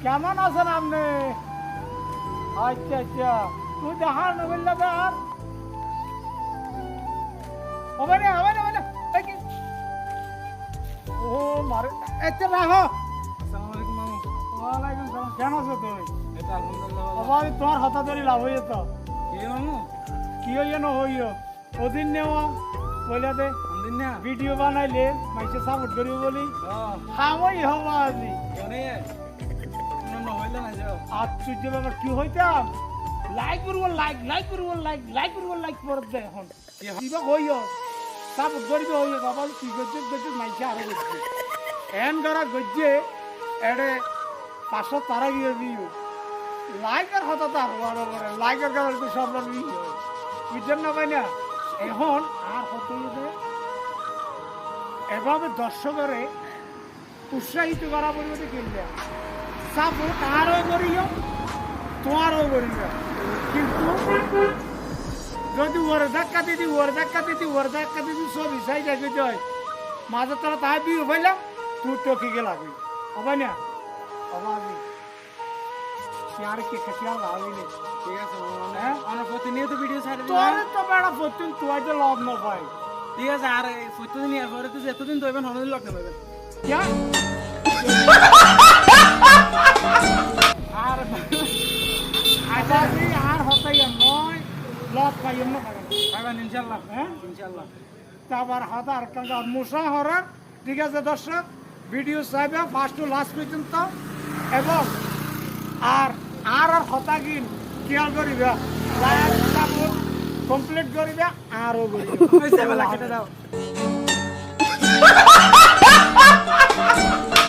কেমন আছেন আপনি? আচ্ছা আচ্ছা, তুই দেখার নবীল্লা আর হবে না হবে না হবে না। ও মারে এতে রাখো। আসসালামু আলাইকুম মামু। ওয়ালাইকুম সালাম। কেন আছো তুই? এটা আলহামদুলিল্লাহ ভালো। বাবা তোমার হতা ধরি লাভ হয়ে যেত। কি মামু? কি হইয়া ন হইও ওদিন নেওয়া বলে দে আমদিন না? ভিডিও বানাইলে মাইসে সাপোর্ট করিব বলি খামই হওয়া আজি এনে ন হইল না যাও। আশ্চর্য ব্যাপার কি হইতাম লাইক করব লাইক করব লাইক করব লাইক করে দে এখন কিবা হইও সাপোর্ট করিব হইও বাবা কি গজ্জে গজ্জে মাইসে আরো গজ্জে এন করা গজ্জে এড়ে 500 তারা গিয়ে দিও লাইকের হতা তার বড় বড় লাইকের কারণে তো সব লোক বুঝছেন না ভাই না এখন আর হতে যে এভাবে দর্শকরে উৎসাহিত করা পরিবর্তে কিনবে সাপোর্ট আরও করিও তোমারও করিও কিন্তু যদি ওরে ধাক্কা দিদি সব হিসাই দেখে যায় মাঝে তোরা তাই বিয়ে হইলাম তুই তো কি লাগবে হবে না অভাবই আর কে খেয়াল লাগবে ঠিক আছে মামু। হ্যাঁ? আমরা প্রতিনিয়ত ভিডিও ছাড়ি দিই। তোর তো বেড়া প্রতিদিন তুই যে লাভ না পাই ঠিক আছে আর প্রতিদিন ইয়ার পরে তো এতদিন তো এবেন হনদিন লক না পাবেন। क्या আর আজাদি আর হতাই নয় লাভ পাই না পাবেন ইনশাআল্লাহ। হ্যাঁ ইনশাআল্লাহ। তারপর হাতার কাঙ্গা মুসা হরার ঠিক আছে দর্শক ভিডিও চাইবে ফার্স্ট টু লাস্ট পর্যন্ত এবং আর আর আর হতাগিন খেয়াল করিবে কমপ্লিট করিবে আরও করিবে কেটে দাও।